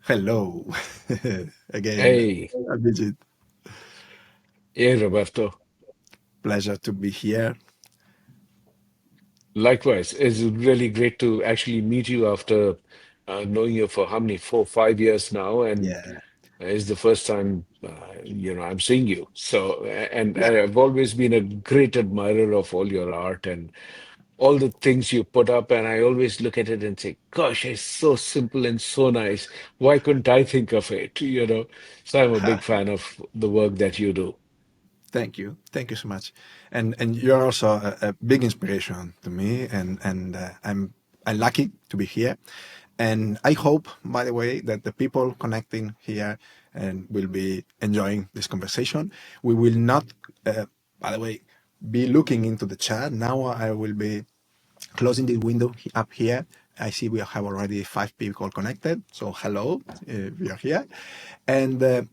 Hello again, Hey, Abhijit. hey, Roberto. Pleasure to be here. Likewise, it's really great to actually meet you after knowing you for how many, 4, 5 years now, and Yeah, it's the first time I'm seeing you. So, and yeah. I've always been a great admirer of all your art and all the things you put up, and I always look at it and say, "Gosh, it's so simple and so nice. Why couldn't I think of it?" So I'm a big fan of the work that you do. Thank you so much. And you're also a big inspiration to me, and I'm lucky to be here. And I hope, by the way, that the people connecting here and will be enjoying this conversation. We will not, by the way, be looking into the chat now. I will be closing the window up here. I see we have already 5 people connected. So hello, we are here. And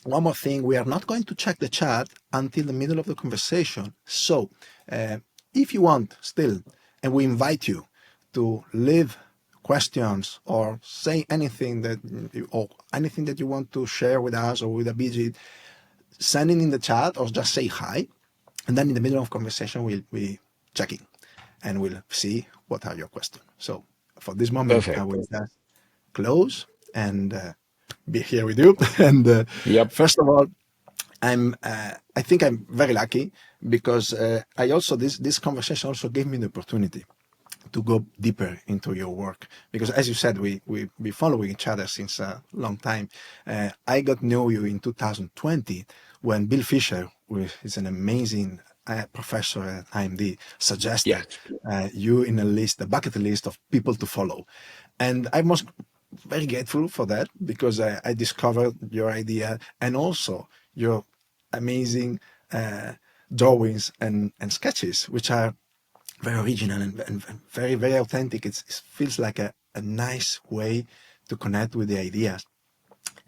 one more thing, we are not going to check the chat until the middle of the conversation. So uh, if you want still, and we invite you to leave questions or say anything that you want to share with us or with Abhijit, send it in the chat or just say hi. And then in the middle of conversation, we'll be checking and we'll see what are your questions. So for this moment, I Perfect. will just close and be here with you. And Yep. first of all, I think I'm very lucky because I also this conversation also gave me the opportunity to go deeper into your work because as you said we've been following each other since a long time. I got to know you in 2020 when Bill Fischer, who is an amazing professor at IMD, Yeah. suggested you in a bucket list of people to follow, and I was very grateful for that because I discovered your idea and also your amazing uh, drawings and sketches, which are very original and very, very authentic. It feels like a nice way to connect with the ideas.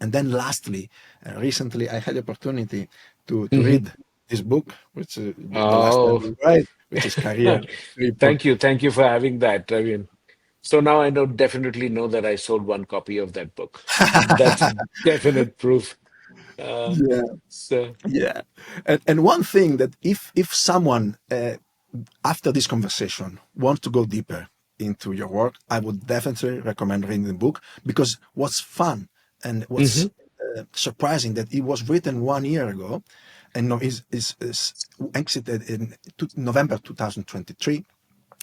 And then lastly, recently I had the opportunity to hmm read this book, which the last that Oh, we read, which is Career 3. thank you. Thank you for having that. I mean, so now I know definitely know that I sold one copy of that book. That's definite proof. Um, Yeah, so, yeah. And one thing that if someone after this conversation wants to go deeper into your work, I would definitely recommend reading the book because what's fun and what's mhm. surprising that it was written 1 year ago and no, is exited in November 2023.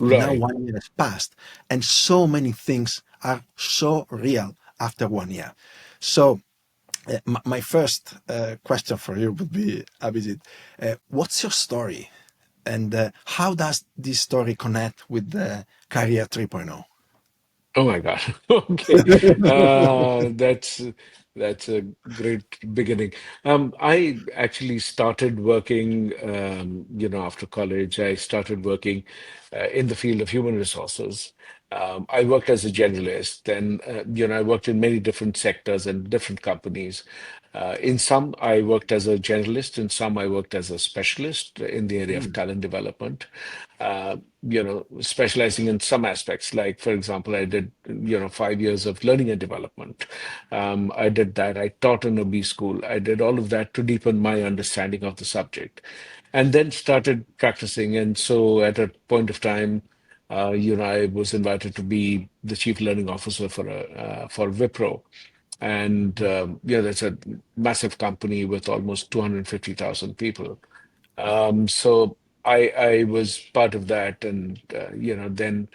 And now Right. 1 year has passed, and so many things are so real after 1 year. So my first question for you would be, Abhijit, what's your story? And how does this story connect with the Career 3.0? Oh my God. Okay. That's a great beginning. I actually started working, after college. I started working in the field of human resources. I worked as a generalist, and I worked in many different sectors and different companies. In some, I worked as a generalist. In some, I worked as a specialist in the area of Mm. talent development. Specializing in some aspects. Like, for example, I did, 5 years of learning and development. I did that. I taught in a B school. I did all of that to deepen my understanding of the subject, and then started practicing. And so, at a point of time, I was invited to be the chief learning officer for Wipro, and that's a massive company with almost 250,000 people. So I was part of that, and then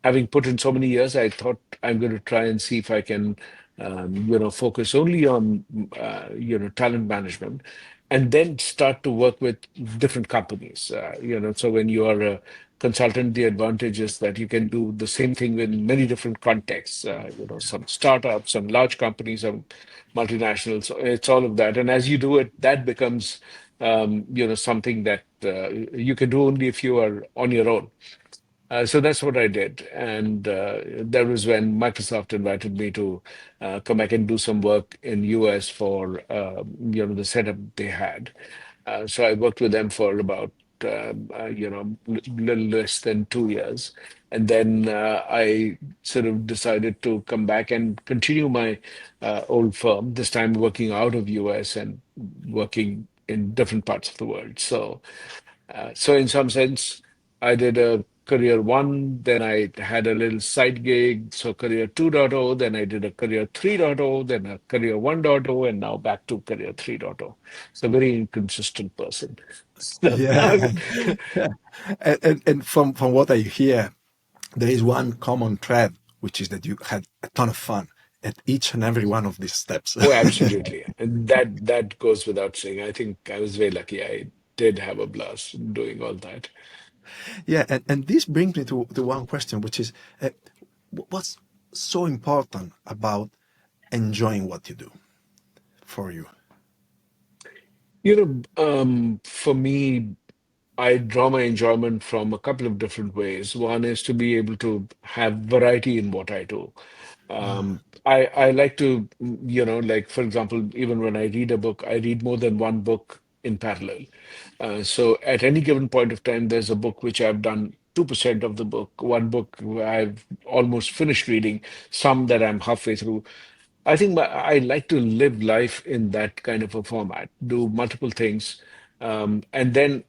having put in so many years, I thought I'm going to try and see if I can, focus only on talent management, and then start to work with different companies. So when you are a consultant, the advantage is that you can do the same thing in many different contexts. Some startups, some large companies, some multinationals. So it's all of that, and as you do it, that becomes something that you can do only if you are on your own. So that's what I did, and that was when Microsoft invited me to come back and do some work in US for the setup they had. So I worked with them for about little less than 2 years. And then I sort of decided to come back and continue my old firm, this time working out of US and working in different parts of the world. So in some sense, I did a career one, then I had a little side gig, so career 2.0, then I did a career 3.0, then a career 1.0, and now back to career 3.0. So very inconsistent person. So, Yeah. And from what I hear, there is one common thread, which is that you had a ton of fun at each and every one of these steps. oh, absolutely. And that goes without saying. I think I was very lucky. I did have a blast doing all that. Yeah, and this brings me to one question, which is what's so important about enjoying what you do for you? For me, I draw my enjoyment from a couple of different ways. One is to be able to have variety in what I do. I like to, like for example, even when I read a book, I read more than one book in parallel. So at any given point of time, there's a book which I've done 2% of the book, one book I've almost finished reading, some that I'm halfway through. I think I like to live life in that kind of a format, do multiple things, and then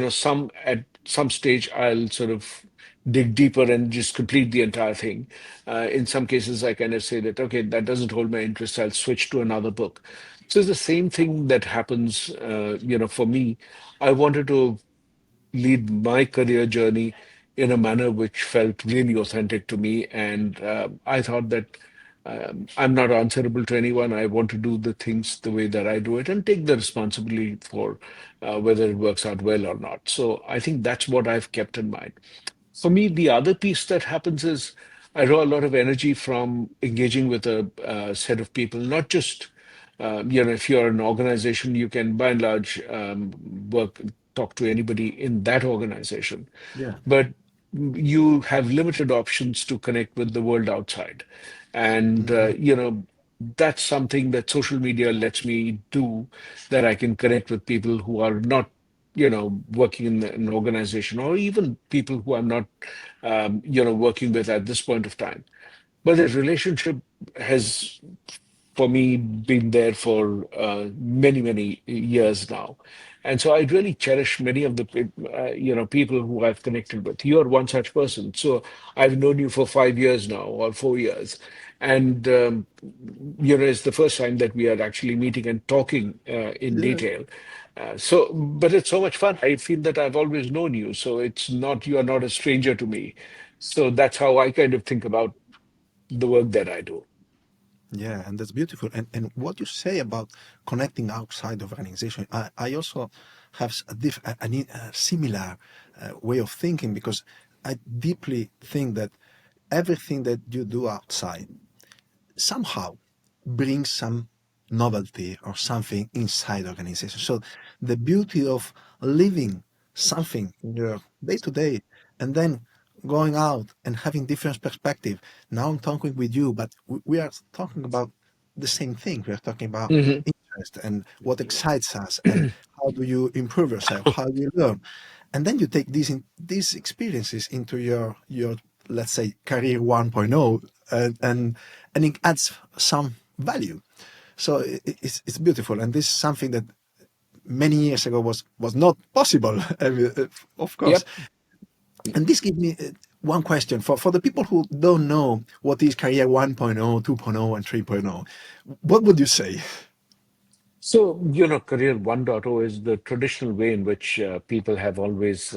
some at some stage I'll sort of dig deeper and just complete the entire thing. In some cases, I kind of say that okay, that doesn't hold my interest. I'll switch to another book. So it's the same thing that happens, for me. I wanted to lead my career journey in a manner which felt really authentic to me. And I thought that I'm not answerable to anyone. I want to do the things the way that I do it and take the responsibility for whether it works out well or not. So I think that's what I've kept in mind. For me, the other piece that happens is I draw a lot of energy from engaging with a, set of people, not just, if you're an organization, you can by and large talk to anybody in that organization, Yeah. but you have limited options to connect with the world outside. And, Mhm. that's something that social media lets me do, that I can connect with people who are not, working in an organization, or even people who I'm not, working with at this point of time. But the relationship has for me been there for many many years now, and so I really cherish many of the people who I've connected with. You are one such person. So I've known you for 5 years now, or 4 years, and it's the first time that we are actually meeting and talking in Yeah. detail. But it's so much fun. I feel that I've always known you, so it's not, you are not a stranger to me. So that's how I kind of think about the work that I do. Yeah, and that's beautiful. And what you say about connecting outside of organization, I also have a similar way of thinking, because I deeply think that everything that you do outside somehow brings some novelty or something inside the organization. So the beauty of living something in your day to day and then going out and having different perspective. Now I'm talking with you, but we are talking about the same thing. We are talking about Mhm. interest and what excites us and how do you improve yourself, how do you learn. And then you take these experiences into your let's say career 1.0, and it adds some value. So it's beautiful, and this is something that many years ago was not possible. Of course. Yep. And this gives me one question for the people who don't know what is career 1.0, 2.0, and 3.0. What would you say? So, Career 1.0 is the traditional way in which people have always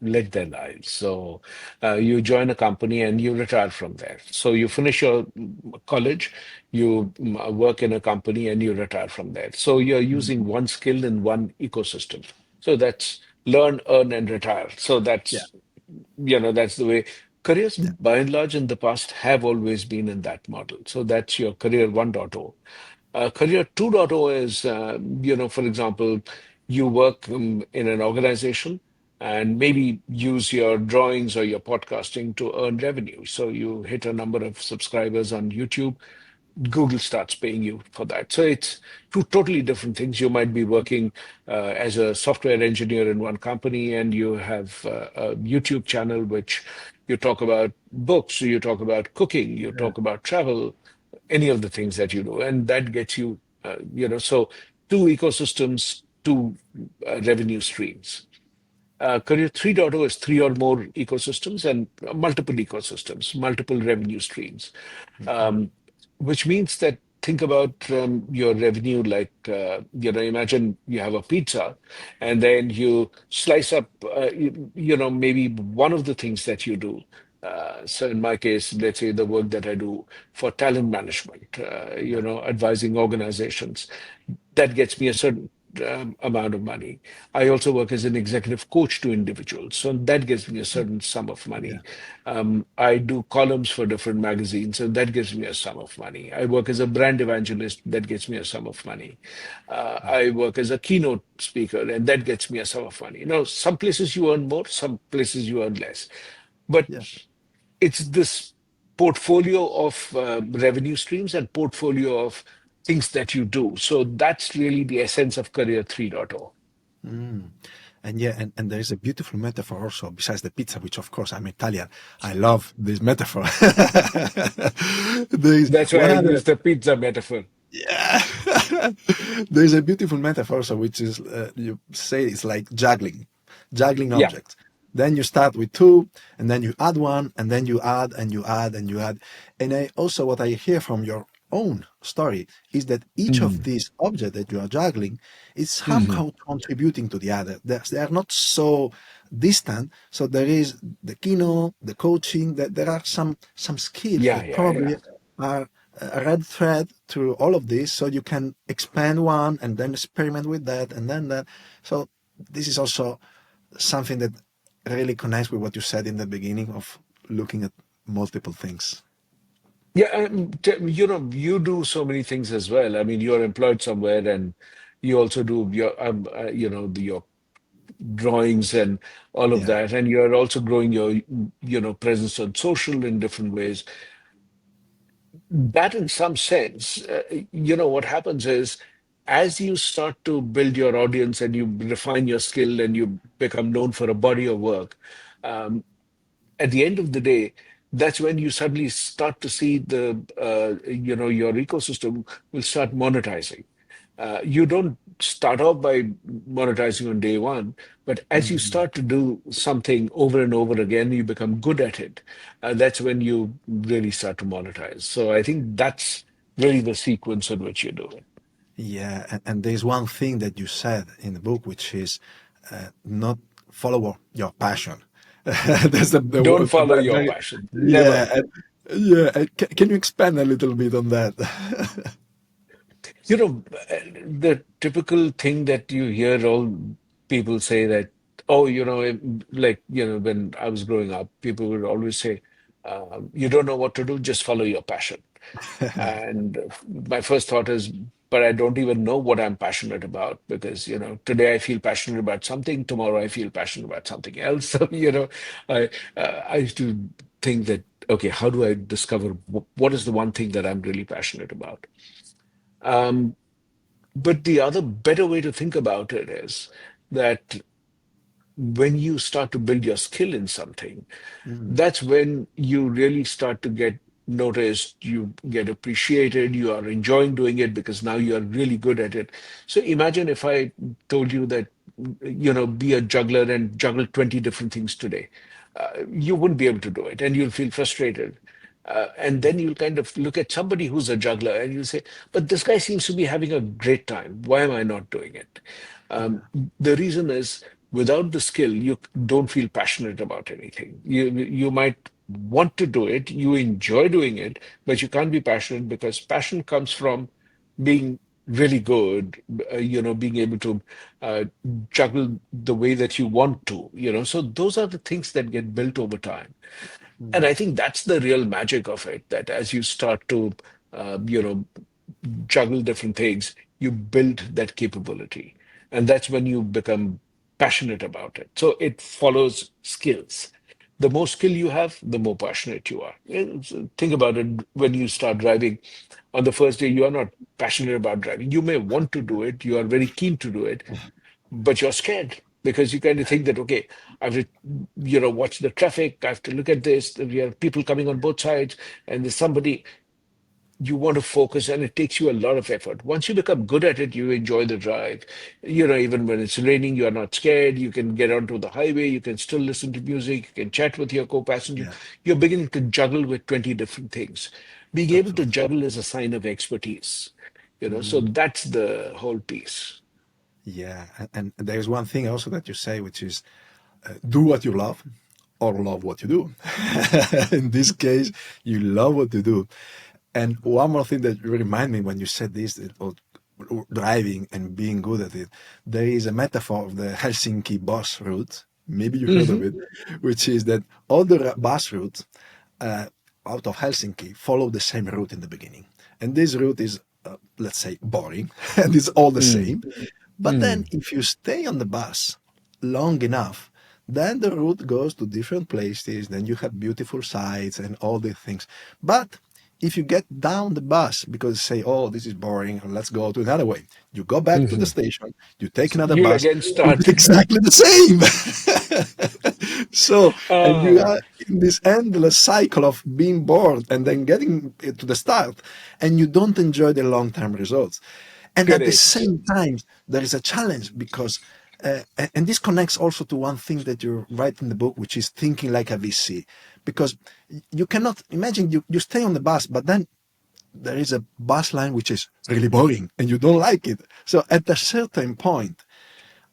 led their lives. So, you join a company and you retire from there. So, you finish your college, you work in a company and you retire from there. So, you're using Mhm. one skill in one ecosystem. So, that's learn, earn, and retire. So, Yeah, that's the way. Careers, yeah, by and large, in the past have always been in that model. So, that's your Career 1.0. Career 2.0 is, for example, you work in an organization and maybe use your drawings or your podcasting to earn revenue. So you hit a number of subscribers on YouTube. Google starts paying you for that. So it's two totally different things. You might be working as a software engineer in one company, and you have a YouTube channel which you talk about books, you talk about cooking, you Yeah. talk about travel, any of the things that you do, and that gets you, so two ecosystems, two revenue streams. Career 3.0 is three or more ecosystems and multiple ecosystems, multiple revenue streams, Mhm. um, which means that think about your revenue like, imagine you have a pizza and then you slice up, maybe one of the things that you do. So in my case, let's say the work that I do for talent management, Yeah. advising organizations, that gets me a certain amount of money. I also work as an executive coach to individuals, so that gives me a certain sum of Yeah. money. I do columns for different magazines, and that gives me a sum of money. I work as a brand evangelist, that gets me a sum of money. I work as a keynote speaker, and that gets me a sum of money. Now, some places you earn more, some places you earn less, but Yeah. it's this portfolio of revenue streams and portfolio of things that you do. So that's really the essence of Career 3.0. Mm. And yeah, and there is a beautiful metaphor also besides the pizza, which of course I'm Italian. I love this metaphor. There is That's why one I other, use the pizza metaphor. yeah. There is a beautiful metaphor also, which is you say it's like juggling Yeah. objects. Then you start with two, and then you add one, and then you add and you add and you add. And I also what I hear from your own story is that each of Mm. these objects that you are juggling is Mhm. somehow contributing to the other. They are not so distant. So there is the keynote, the coaching. That there are some skills Yeah, that yeah, yeah. probably are a red thread through all of this, so you can expand one and then experiment with that and then that. So this is also something that really connects with what you said in the beginning of looking at multiple things. Yeah, you do so many things as well. I mean, you're employed somewhere, and you also do your drawings and all of Yeah. that, and you're also growing your, presence on social in different ways. That in some sense, what happens is as you start to build your audience and you refine your skill and you become known for a body of work, um, at the end of the day, that's when you suddenly start to see your ecosystem will start monetizing. You don't start off by monetizing on day one, but as you Mhm. start to do something over and over again, you become good at it. That's when you really start to monetize. So I think that's really the sequence in which you do it. Yeah, and there's one thing that you said in the book, which is not follow your passion. That's the Don't word, follow your very, passion. yeah, Never. yeah. Can you expand a little bit on that? The typical thing that you hear all people say that, oh, like, when I was growing up, people would always say, you don't know what to do, just follow your passion. And my first thought is, but I don't even know what I'm passionate about because, today I feel passionate about something, tomorrow I feel passionate about something else. So, I used to think that, okay, how do I discover what is the one thing that I'm really passionate about? Um, but the other better way to think about it is that when you start to build your skill in something, Mm, that's when you really start to get noticed, you get appreciated, you are enjoying doing it because now you are really good at it. So imagine if I told you that, be a juggler and juggle 20 different things today. You wouldn't be able to do it and you'll feel frustrated. And yeah, then you'll kind of look at somebody who's a juggler and you'll say, but this guy seems to be having a great time. Why am I not doing it? Um, yeah, the reason is without the skill, you don't feel passionate about anything. You might want to do it, you enjoy doing it, but you can't be passionate because passion comes from being really good, being able to uh, juggle the way that you want to, So those are the things that get built over time. And mm, I think that's the real magic of it, that as you start to, juggle different things, you build that capability. And that's when you become passionate about it. So it follows skills. The more skill you have, the more passionate you are. Think about it when you start driving. On the first day, you are not passionate about driving. You may want to do it, you are very keen to do it, but you're scared because you kind of think that, okay, I have to, watch the traffic, I have to look at this, there are people coming on both sides, and there's somebody. You want to focus, and it takes you a lot of effort. Once you become good at it, you enjoy the drive. Even when it's raining, you are not scared. You can get onto the highway, you can still listen to music, you can chat with your co-passenger. Yeah, You're beginning to juggle with 20 different things. Being able to absolutely. juggle is a sign of expertise. So Mm, that's the whole piece. yeah, and there's one thing also that you say, which is do what you love or love what you do. In this case, you love what you do. And one more thing that you remind me when you said this about driving and being good at it, there is a metaphor of the Helsinki bus route. Maybe you heard of Hmm. it, which is that all the bus routes uh, out of Helsinki follow the same route in the beginning. And this route is, let's say, boring and it's all the Mm. same. But then Mm. if you stay on the bus long enough, then the route goes to different places, then you have beautiful sights and all these things. But if you get down the bus because say, oh, this is boring, let's go to another way. You go back to the Mhm. station, you take another You'll bus, again it's start. exactly the same. So, and you Ah, are in this endless cycle of being bored and then getting to the start, and you don't enjoy the long-term results. And at the correct. same time, there is a challenge because, and this connects also to one thing that you write in the book, which is thinking like a VC. Because you cannot imagine you stay on the bus, but then there is a bus line which is really boring and you don't like it. So at a certain point,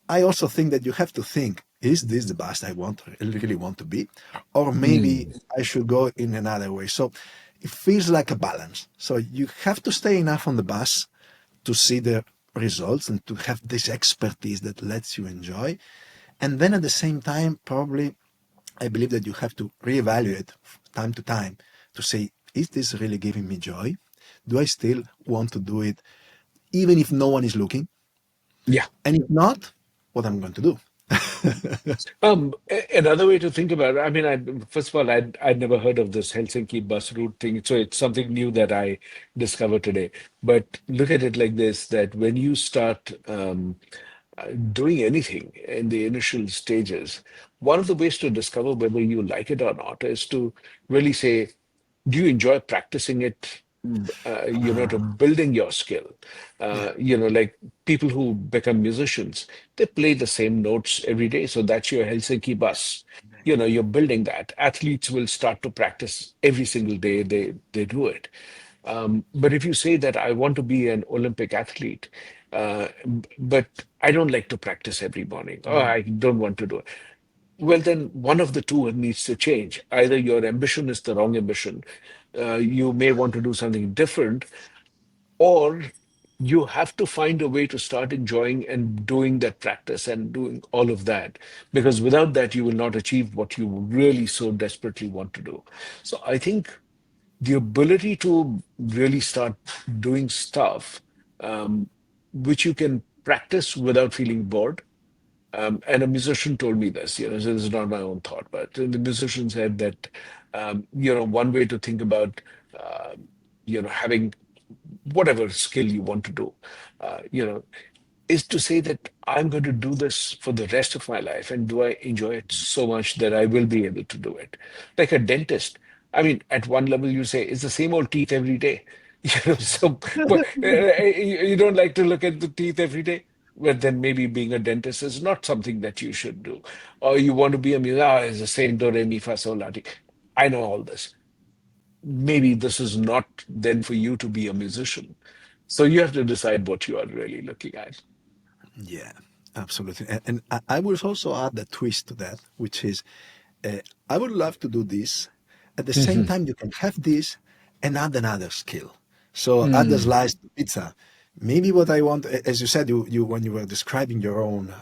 I also think that you have to think, is this the bus I really want to be? Or maybe Mm. I should go in another way. So it feels like a balance. So you have to stay enough on the bus to see the results and to have this expertise that lets you enjoy. And then at the same time, probably I believe that you have to reevaluate time to time to say, is this really giving me joy? Do I still want to do it even if no one is looking? Yeah. And if not, what I'm going to do? Another way to think about it, I mean, first of all, I'd never heard of this Helsinki bus route thing, so it's something new that I discovered today. But look at it like this, that when you start doing anything in the initial stages, one of the ways to discover whether you like it or not is to really say, do you enjoy practicing it, to Ah, building your skill? yeah. Like people who become musicians, they play the same notes every day. So that's your Helsinki bus. You're building that. Athletes will start to practice every single day they do it. But if you say that I want to be an Olympic athlete, but I don't like to practice every morning, or Mm, I don't want to do it, well, then one of the two needs to change. Either your ambition is the wrong ambition, you may want to do something different, or you have to find a way to start enjoying and doing that practice and doing all of that. Because without that, you will not achieve what you really so desperately want to do. So I think the ability to really start doing stuff um, which you can practice without feeling bored, and a musician told me this, so this is not my own thought, but the musician said that, one way to think about, uh, having whatever skill you want to do, uh, you know, is to say that I'm going to do this for the rest of my life. And do I enjoy it so much that I will be able to do it? Like a dentist. I mean, at one level, you say it's the same old teeth every day. So but, you don't like to look at the teeth every day. Well, then maybe being a dentist is not something that you should do. Or you want to be a musician, it's the same do, re, mi, fa, sol, la, ti. I know all this. Maybe this is not then for you to be a musician. So you have to decide what you are really looking at. yeah, absolutely. And I would also add a twist to that, which is uh, I would love to do this. At the same Mhm. time, you can have this and add another skill. So add the Mm. slice to pizza. Maybe what I want, as you said, you when you were describing your own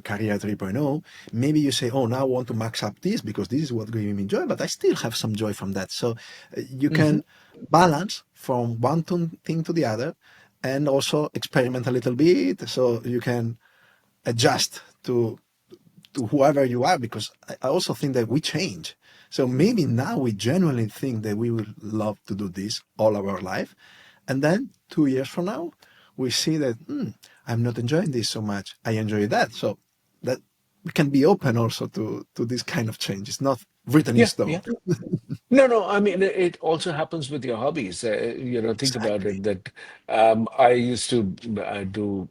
career 3.0, maybe you say, oh, now I want to max up this because this is what gives me joy, but I still have some joy from that. So you Mhm. can balance from one thing to the other, and also experiment a little bit, so you can adjust to whoever you are, because I also think that we change. So maybe now we genuinely think that we would love to do this all of our life. And then 2 years from now, we see that I'm not enjoying this so much. I enjoy that. So that we can be open also to this kind of change. It's not written in Yeah, stone. yeah. No, no. I mean, it also happens with your hobbies. Think about Exactly. it. That I used to do,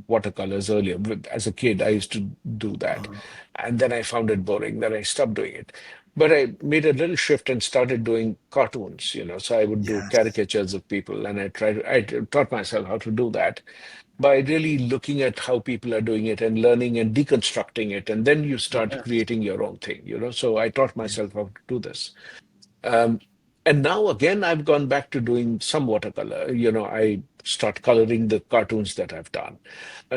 watercolors earlier. As a kid, I used to do that, Uh, and then I found it boring. Then I stopped doing it. But I made a little shift and started doing cartoons. So I would do yes. caricatures of people, and I taught myself how to do that by really looking at how people are doing it and learning and deconstructing it, and then you start Yes. creating your own thing. So I taught Yes. myself how to do this. um, and now again, I've gone back to doing some watercolor. I start coloring the cartoons that I've done.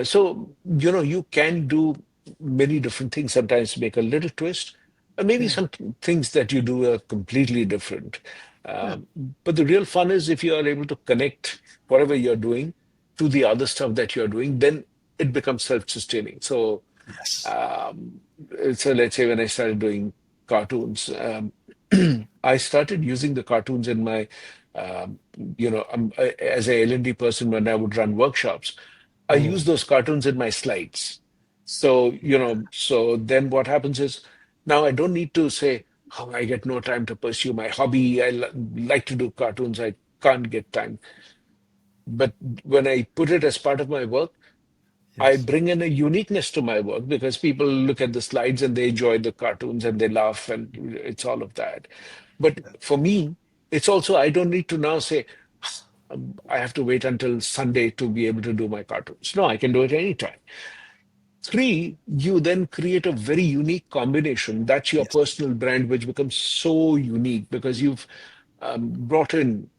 So you can do many different things, sometimes make a little twist, and maybe Yeah. some things that you do are completely different. Yeah. Um, but the real fun is if you are able to connect whatever you're doing to the other stuff that you're doing, then it becomes self-sustaining. Yes. Um, so let's say when I started doing cartoons, I started using the cartoons in my, um, as a L&D person, when I would run workshops, I Oh, use those cartoons in my slides. So then what happens is now I don't need to say, oh, I get no time to pursue my hobby. Like to do cartoons. I can't get time. But when I put it as part of my work, I yes. bring in a uniqueness to my work because people look at the slides and they enjoy the cartoons and they laugh, and it's all of that. But for me, it's also, I don't need to now say, I have to wait until Sunday to be able to do my cartoons. No, I can do it anytime. Three, you then create a very unique combination. That's your Yes. personal brand, which becomes so unique because you've brought in,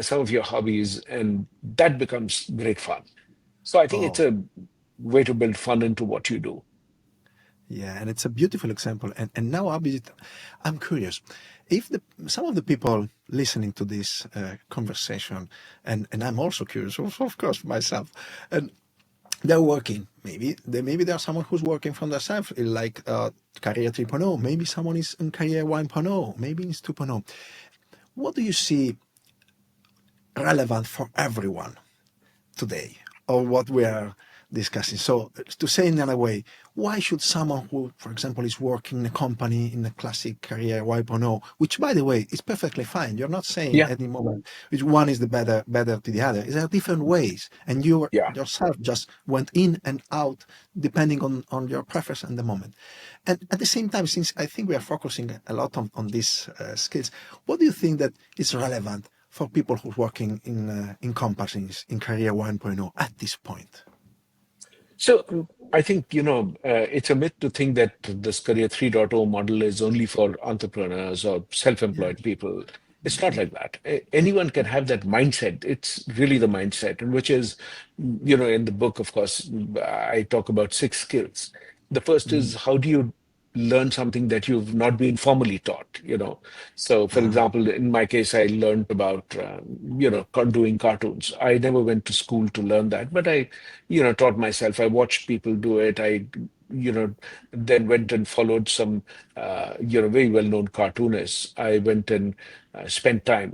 some of your hobbies, and that becomes great fun. So I think it's Oh, a way to build fun into what you do. yeah, and it's a beautiful example. And now, Abhijit, I'm curious if some of the people listening to this conversation, and I'm also curious, of course, myself, and they're working. Maybe there's someone who's working from themselves, like career 3.0. Maybe someone is in career 1.0. Maybe it's 2.0. What do you see relevant for everyone today, or what we are discussing? So, to say in another way, why should someone who, for example, is working in a company in a classic career 1.0, which, by the way, is perfectly fine. You're not saying Yeah, at any moment which one is the better to the other. There are different ways, and you yeah. yourself just went in and out depending on your preference and the moment. And at the same time, since I think we are focusing a lot on these skills, what do you think that is relevant for people who are working in companies in career 1.0 at this point? So I think, it's a myth to think that this Career 3.0 model is only for entrepreneurs or Yeah. self-employed people. It's not like that. Anyone can have that mindset. It's really the mindset, and which is, in the book, of course, I talk about 6 skills. The first is, Mm. how do you learn something that you've not been formally taught? So, for Ah, example, in my case, I learned about, doing cartoons. I never went to school to learn that, but I taught myself. I watched people do it. I you know then went and followed some very well-known cartoonists. I went and spent time.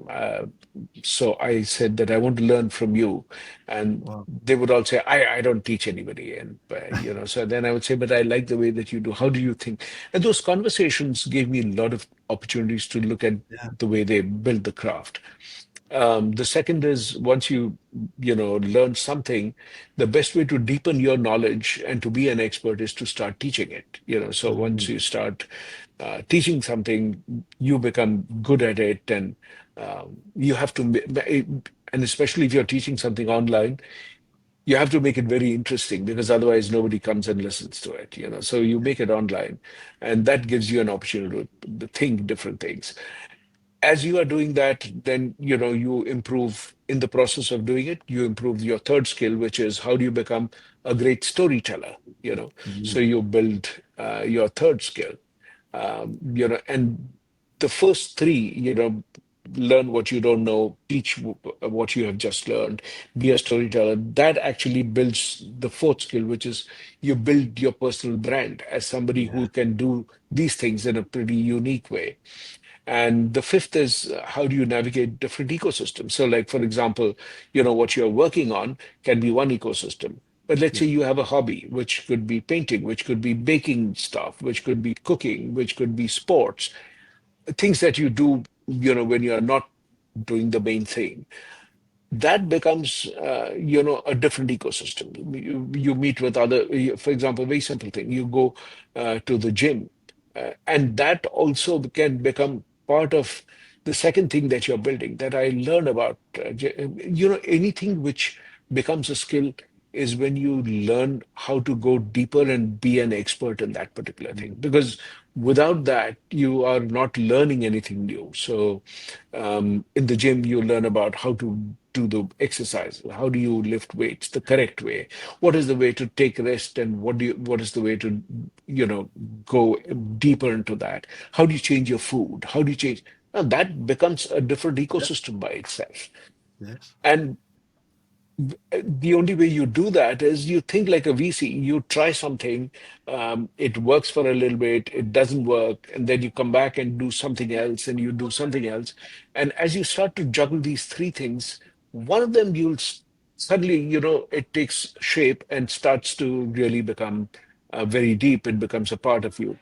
So I said that I want to learn from you, and wow. they would all say, I don't teach anybody. And so then I would say, but I like the way that you do. How do you think? And those conversations gave me a lot of opportunities to look at Yeah. the way they build the craft. The second is, once you learn something, the best way to deepen your knowledge and to be an expert is to start teaching it. So once Mm. you start teaching something, you become good at it, and you have to, and especially if you're teaching something online, you have to make it very interesting because otherwise nobody comes and listens to it. So you make it online, and that gives you an opportunity to think different things. As you are doing that, then you improve. In the process of doing it, you improve your third skill, which is, how do you become a great storyteller. So Mm. you build your third skill. And the first three, learn what you don't know, teach what you have just learned, be a storyteller. That actually builds the fourth skill, which is you build your personal brand as somebody Yeah. who can do these things in a pretty unique way. And the fifth is how do you navigate different ecosystems? So, like, for example, what you're working on can be one ecosystem. But let's Yeah. say you have a hobby, which could be painting, which could be baking stuff, which could be cooking, which could be sports, things that you do, when you're not doing the main thing. That becomes, a different ecosystem. You meet with other, for example, very simple thing. You go to the gym, and that also can become part of the second thing that you're building. That I learned about, anything which becomes a skill is when you learn how to go deeper and be an expert in that particular thing. Mm. Because without that, you are not learning anything new. So in the gym, you learn about how to do the exercise. How do you lift weights the correct way? What is the way to take rest, and what is the way to, go deeper into that? How do you change your food? How do you change? Now, that becomes a different Yeah. ecosystem by itself. Yes. And the only way you do that is you think like a VC. You try something, it works for a little bit, it doesn't work, and then you come back and do something else, and you do something else. And as you start to juggle these three things, one of them suddenly, it takes shape and starts to really become very deep. It becomes a part of you.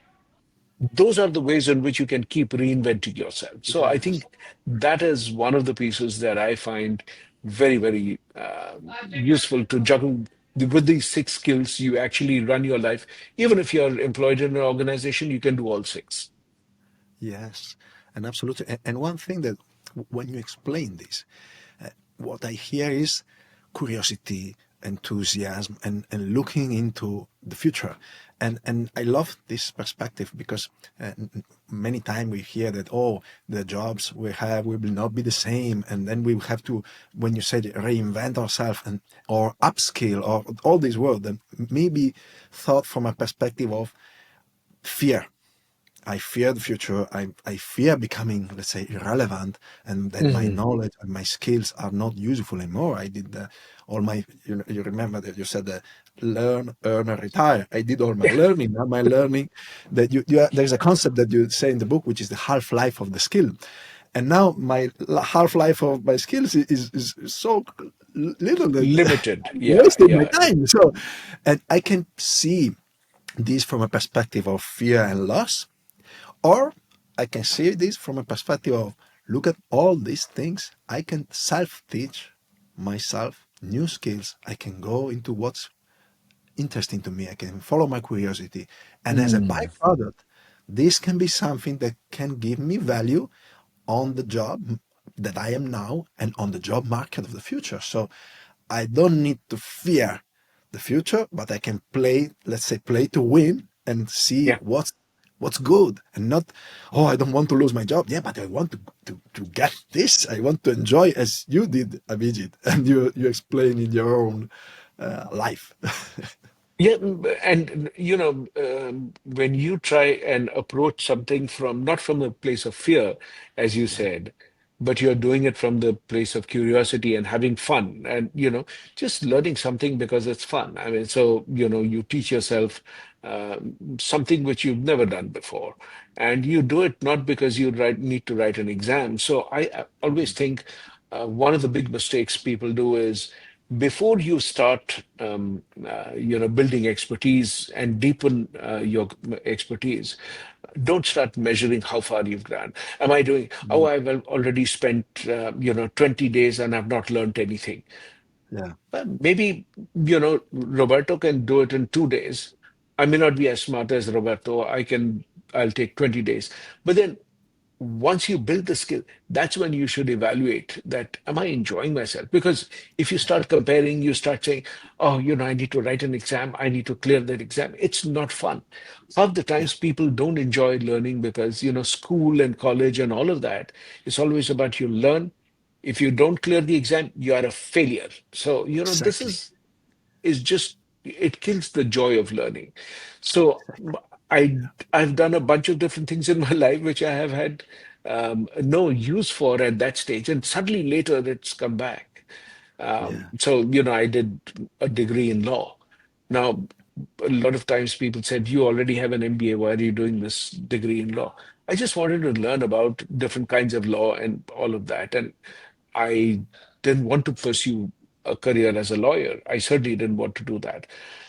Those are the ways in which you can keep reinventing yourself. So I Yes. think that is one of the pieces that I find very, very useful to juggle. With these six skills, you actually run your life. Even if you're employed in an organization, you can do all six. Yes, and absolutely. And one thing that when you explain this, what I hear is curiosity, enthusiasm, and looking into the future. And I love this perspective because many times we hear that, oh, the jobs we have will not be the same. And then we have to, when you said reinvent ourselves and or upskill or all these words, then maybe thought from a perspective of fear. I fear the future. I fear becoming, let's say, irrelevant, and that my Mhm. knowledge and my skills are not useful anymore. I did all my, you remember that you said learn, earn, and retire. I did all my learning. Now my learning, that there's a concept that you say in the book, which is the half life of the skill. And now my half life of my skills is so little that Limited. I'm Yeah, wasting my yeah. time. So, and I can see this from a perspective of fear and loss, or I can see this from a perspective of look at all these things. I can self teach myself new skills. I can go into what's interesting to me. I can follow my curiosity. And as a Mm. byproduct, this can be something that can give me value on the job that I am now and on the job market of the future. So I don't need to fear the future, but I can play, let's say, play to win and see Yeah. what's good and not, oh, I don't want to lose my job. Yeah, but I want to get this. I want to enjoy as you did, Abhijit, and you explain in your own life. Yeah, and when you try and approach something from not from a place of fear, as you Yeah, said, but you're doing it from the place of curiosity and having fun, and just learning something because it's fun. I mean, so you teach yourself something which you've never done before, and you do it not because you need to write an exam. So I always think one of the big mistakes people do is before you start building expertise and deepen your expertise, don't start measuring how far you've gone. Am I doing, oh, I've already spent 20 days and I've not learned anything. yeah, Well, maybe Roberto can do it in 2 days. I may not be as smart as Roberto. I'll take 20 days. But then once you build the skill, that's when you should evaluate that, am I enjoying myself? Because if you start comparing, you start saying, oh, I need to write an exam, I need to clear that exam. It's not fun. Half the yeah, times people don't enjoy learning because, school and college and all of that, it's always about you learn. If you don't clear the exam, you are a failure. So, this exactly. is just, it kills the joy of learning. So I I've done a bunch of different things in my life which I have had. no use for at that stage, and suddenly later it's come back. Yeah. So, I did a degree in law. Now, a lot of times people said, "You already have an MBA. Why are you doing this degree in law?" I just wanted to learn about different kinds of law and all of that. And I didn't want to pursue a career as a lawyer. I certainly didn't want to do that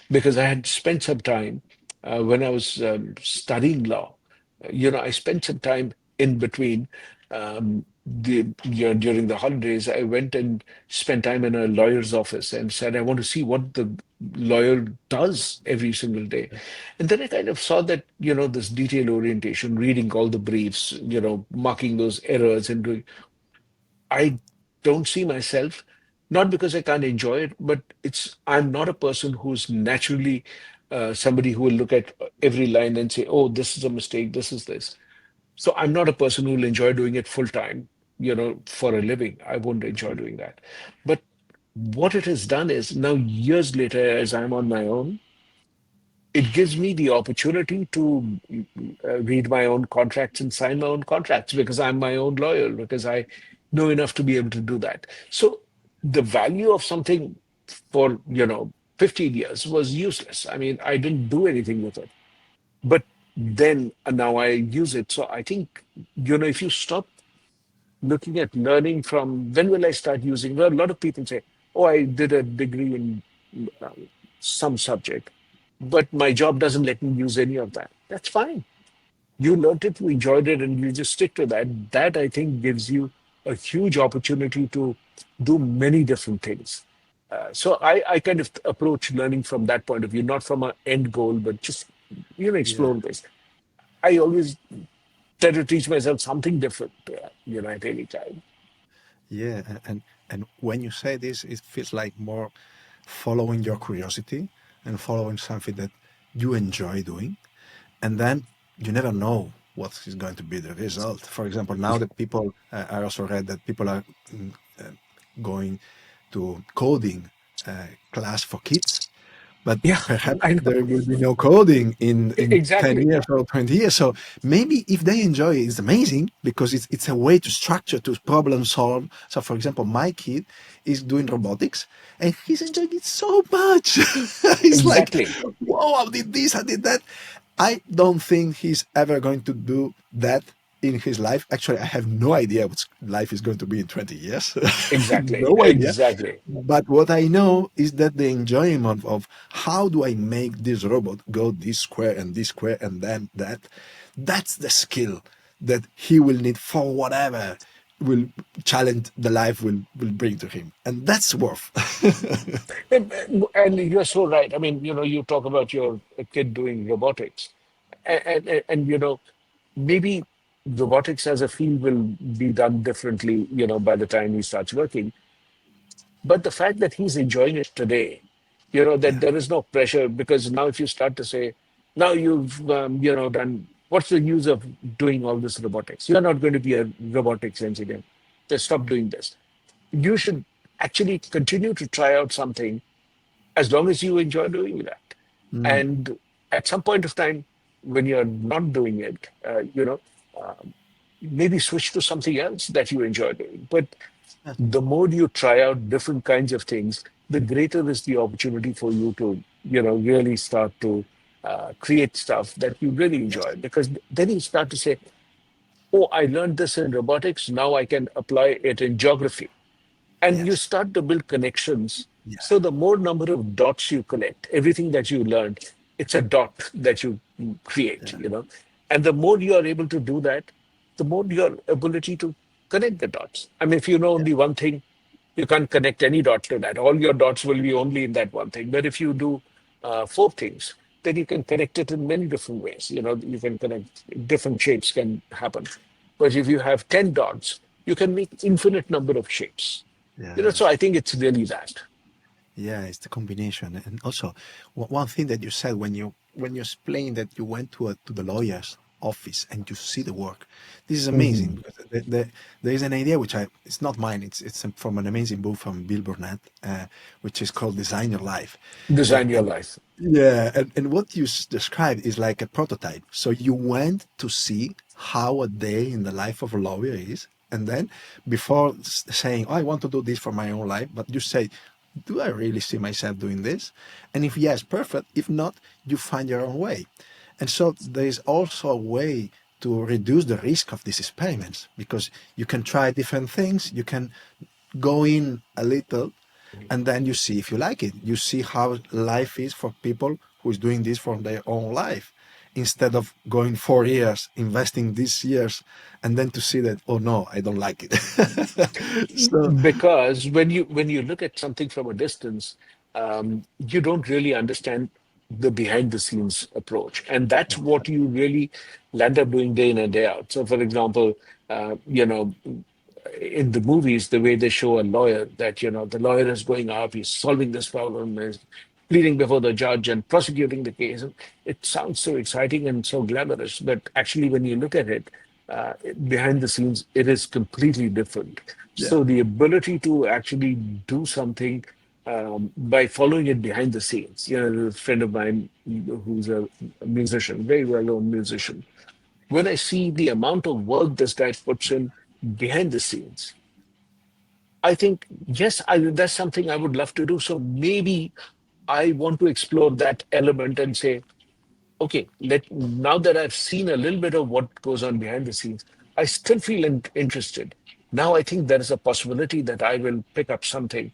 because I had spent some time when I was studying law. I spent some time in between. During the holidays, I went and spent time in a lawyer's office and said, I want to see what the lawyer does every single day. And then I kind of saw that, this detail orientation, reading all the briefs, marking those errors and doing. I don't see myself, not because I can't enjoy it, but I'm not a person who's naturally somebody who will look at every line and say, oh, this is a mistake, this is this. So I'm not a person who will enjoy doing it full time, for a living. I won't enjoy doing that. But what it has done is now, years later, as I'm on my own, it gives me the opportunity to read my own contracts and sign my own contracts because I'm my own lawyer, because I know enough to be able to do that. So the value of something for, 15 years was useless. I mean, I didn't do anything with it. But then now I use it. So I think, if you stop looking at learning from when will I start using, well, a lot of people say, oh, I did a degree in uh, some subject, but my job doesn't let me use any of that. That's fine. You learned it, you enjoyed it, and you just stick to that. That, I think, gives you a huge opportunity to do many different things. So I kind of approach learning from that point of view, not from an end goal, but just, Yeah. explore this. I always try to teach myself something different, at any time. Yeah, and when you say this, it feels like more following your curiosity and following something that you enjoy doing, and then you never know what is going to be the result. For example, now that people, I also read that people are uh, going to coding class for kids, but Yeah, perhaps I know. there will be no coding in 10 Exactly. years or 20 years. So maybe if they enjoy it, it's amazing because it's a way to structure, to problem solve. So for example, my kid is doing robotics and he's enjoying it so much. He's like, Exactly. whoa, I did this, I did that. I don't think he's ever going to do that in his life. Actually, I have no idea what life is going to be in 20 years. Exactly. No idea. Exactly. But what I know is that the enjoyment of how do I make this robot go this square and then that, that's the skill that he will need for whatever will challenge the life will bring to him. And that's worth. And you're so right. I mean, you talk about your kid doing robotics, and maybe robotics as a field will be done differently, by the time he starts working. But the fact that he's enjoying it today, that Yeah. there is no pressure, because now if you start to say, now you've, done, what's the use of doing all this robotics? You're not going to be a robotics engineer. Just stop doing this. You should actually continue to try out something as long as you enjoy doing that. Mm. And at some point of time, when you're not doing it, maybe switch to something else that you enjoy doing. But Yeah. the more you try out different kinds of things, the greater is the opportunity for you to, really start to create stuff that you really Yes. enjoy. Because then you start to say, oh, I learned this in robotics, now I can apply it in geography, and you Yes. start to build connections. Yeah. So the more number of dots you connect, everything that you learned, it's a dot that you create, Yeah. and the more you are able to do that, the more your ability to connect the dots. I mean, if you know Yeah. only one thing, you can't connect any dot to that. All your dots will be only in that one thing. But if you do four things, then you can connect it in many different ways. You can connect, different shapes can happen. But if you have 10 dots, you can make infinite number of shapes. So Yes. I think it's really that. Yeah, it's the combination. And also, one thing that you said when you explained that you went to the lawyer's office and you see the work, this is amazing Mhm. because there is an idea which it's not mine. It's from an amazing book from Bill Burnett, which is called Design Your Life, Design your and life. yeah, and what you described is like a prototype. So you went to see how a day in the life of a lawyer is. And then before saying, oh, I want to do this for my own life, but you say, do I really see myself doing this? And if yes, perfect. If not, you find your own way. And so there is also a way to reduce the risk of these experiments because you can try different things. You can go in a little and then you see if you like it. You see how life is for people who is doing this for their own life instead of going 4 years, investing these years, and then to see that, oh no, I don't like it. So, Because when you look at something from a distance, you don't really understand the behind the scenes approach, and that's what you really land up doing day in and day out. So, for example, in the movies, the way they show a lawyer, that the lawyer is going up, he's solving this problem, is pleading before the judge and prosecuting the case. And it sounds so exciting and so glamorous, but actually, when you look at it, behind the scenes, it is completely different. yeah, So the ability to actually do something by following it behind the scenes. A friend of mine who's a musician, very well-known musician. When I see the amount of work this guy puts in behind the scenes, I think, yes, that's something I would love to do. So maybe I want to explore that element and say, okay, now that I've seen a little bit of what goes on behind the scenes, I still feel interested. Now I think there is a possibility that I will pick up something.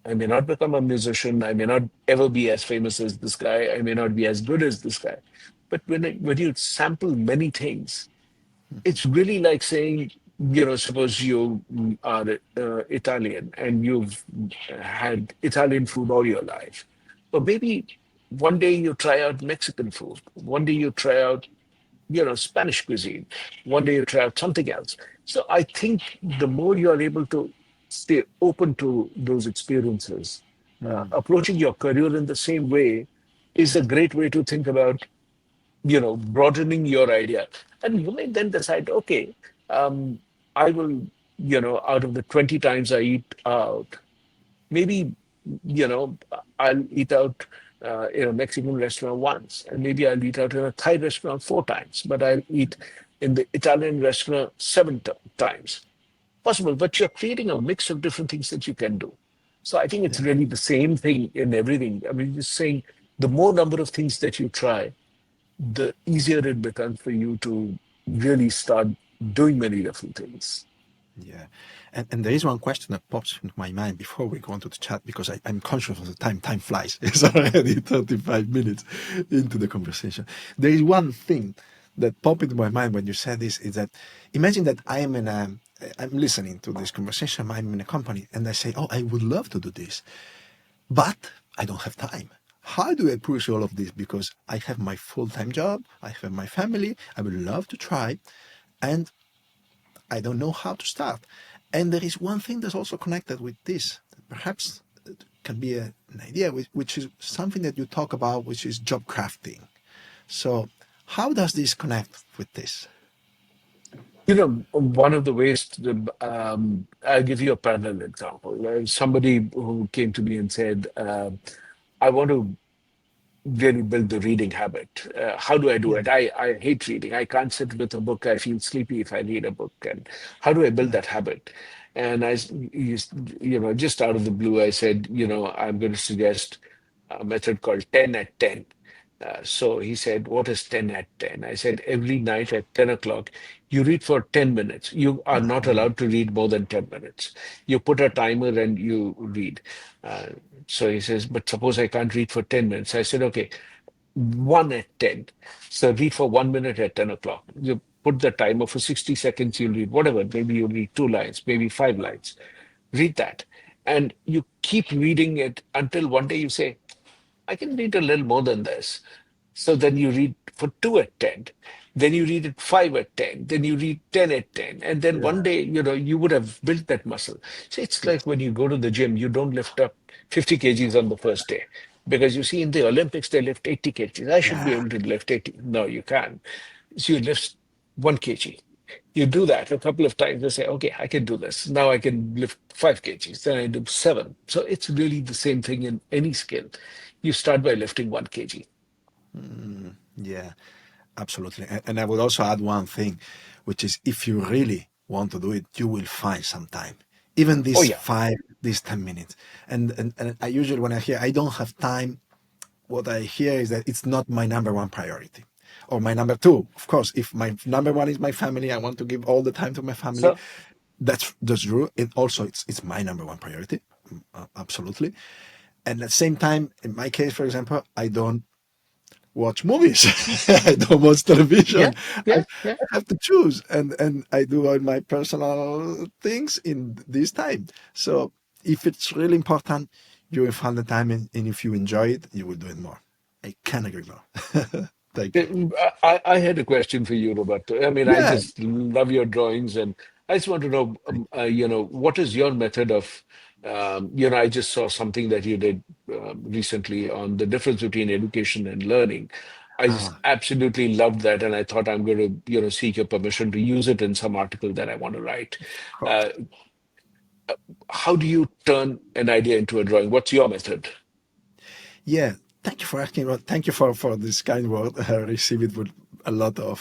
I may not become a musician. I may not ever be as famous as this guy. I may not be as good as this guy. But when you sample many things, it's really like saying, suppose you are Italian and you've had Italian food all your life. But maybe one day you try out Mexican food. One day you try out, Spanish cuisine. One day you try out something else. So I think the more you are able to stay open to those experiences, approaching your career in the same way is a great way to think about, broadening your idea. And you may then decide, okay, um, I will, out of the 20 times I eat out, maybe, I'll eat out in a Mexican restaurant once, and maybe I'll eat out in a Thai restaurant 4 times, but I'll eat in the Italian restaurant seven times. Possible, but you're creating a mix of different things that you can do. So I think it's yeah. really the same thing in everything. I mean, just saying the more number of things that you try, the easier it becomes for you to really start doing many different things. Yeah. And there is one question that pops into my mind before we go on to the chat because I'm conscious of the time. Time flies. It's already 35 minutes into the conversation. There is one thing that popped into my mind when you said this is that imagine that I'm listening to this conversation, I'm in a company and I say, oh, I would love to do this, but I don't have time. How do I push all of this? Because I have my full-time job, I have my family, I would love to try, and I don't know how to start. And there is one thing that's also connected with this, that perhaps it can be an idea, which is something that you talk about, which is job crafting. So, how does this connect with this? One of the ways, I'll give you a parallel example. Somebody who came to me and said, I want to really build the reading habit. How do I do Yeah, it? I hate reading. I can't sit with a book. I feel sleepy if I read a book. And how do I build yeah, that habit? And just out of the blue, I said, I'm going to suggest a method called 10 at 10. So he said, what is 10 at 10? I said, every night at 10 o'clock, you read for 10 minutes. You are not allowed to read more than 10 minutes. You put a timer and you read. Uh, so he says, but suppose I can't read for 10 minutes. I said, okay, 1 at 10. So read for 1 minute at 10 o'clock. You put the timer for 60 seconds, you'll read whatever. Maybe you'll read 2 lines, maybe 5 lines. Read that. And you keep reading it until one day you say, I can read a little more than this. So then you read for 2 at 10, then you read it 5 at 10, then you read 10 at 10. And then one yeah, day, you would have built that muscle. So it's yes, like when you go to the gym, you don't lift up 50 kgs on the first day. Because you see, in the Olympics, they lift 80 kgs. I should be yeah. able to lift 80. No, you can't. So you lift 1 kg. You do that a couple of times. You say, okay, I can do this. Now I can lift 5 kgs. Then I do seven. So it's really the same thing in any skill. You start by lifting 1 kg. Yeah. Absolutely. And I would also add one thing, which is if you really want to do it, you will find some time. Even Oh these yeah. 10 minutes. And I usually, when I hear I don't have time, what I hear is that it's not my number one priority. Or my number two. Of course, if my number one is my family, I want to give all the time to my family. So That's true. It also it's my number one priority. Absolutely. And at the same time, in my case, for example, I don't watch movies. I don't watch yeah, television. I, yeah, yeah. I have to choose, and I do all my personal things in this time. So if it's really important, you will find the time, and if you enjoy it, you will do it more. I can agree more. Thank you. I had a question for you, Roberto. I mean, I Yeah. just love your drawings, and I just want to know, what is your method of, I just saw something that you did recently on the difference between education and learning. I just Ah, absolutely loved that, and I thought I'm going to, seek your permission to use it in some article that I want to write. of course. Uh, how do you turn an idea into a drawing? What's your method? Yeah, thank you for asking. Thank you for this kind word. I receive it with a lot of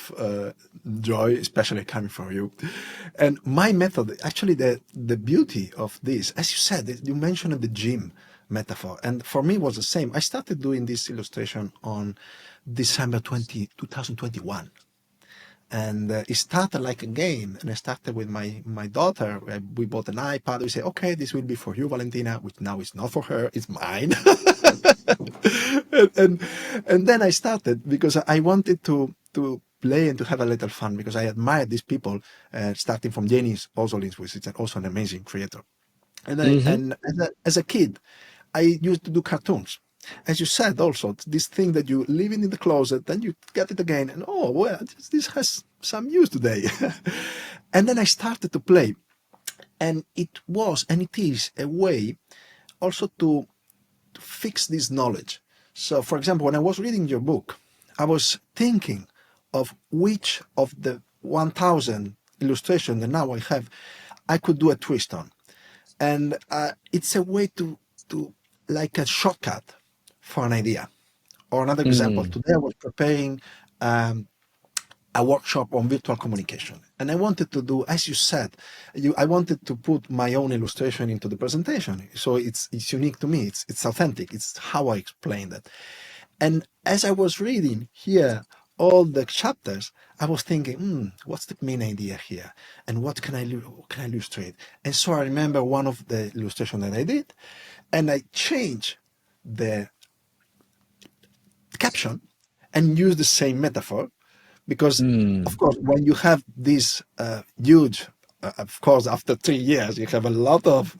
joy, especially coming from you. And my method, actually, the beauty of this, as you said, you mentioned the gym metaphor, and for me it was the same. I started doing this illustration on December 2021, and it started like a game. And I started with my daughter. We bought an iPad. We say, okay, this will be for you, Valentina, which now is not for her, it's mine. and and then I started because I wanted to play and to have a little fun, because I admired these people, starting from Janis Ozolins, which is also an amazing creator. Hmm. And as a kid, I used to do cartoons. As you said, also this thing that you leave it in the closet, then you get it again, and oh well, this has some use today. And then I started to play, and it was and it is a way also to fix this knowledge. So, for example, when I was reading your book, I was thinking of which of the 1,000 illustrations that now I have, I could do a twist on. And it's a way to like a shortcut for an idea. Or another example, Mm. today I was preparing um, a workshop on virtual communication. And I wanted to do, as you said, I wanted to put my own illustration into the presentation. So it's unique to me. It's authentic. It's how I explain that. And as I was reading here all the chapters, I was thinking, what's the main idea here? And what can I illustrate? And so I remember one of the illustration that I did, and I changed the caption and use the same metaphor, because of Mm. course when you have this huge, of course after 3 years you have a lot of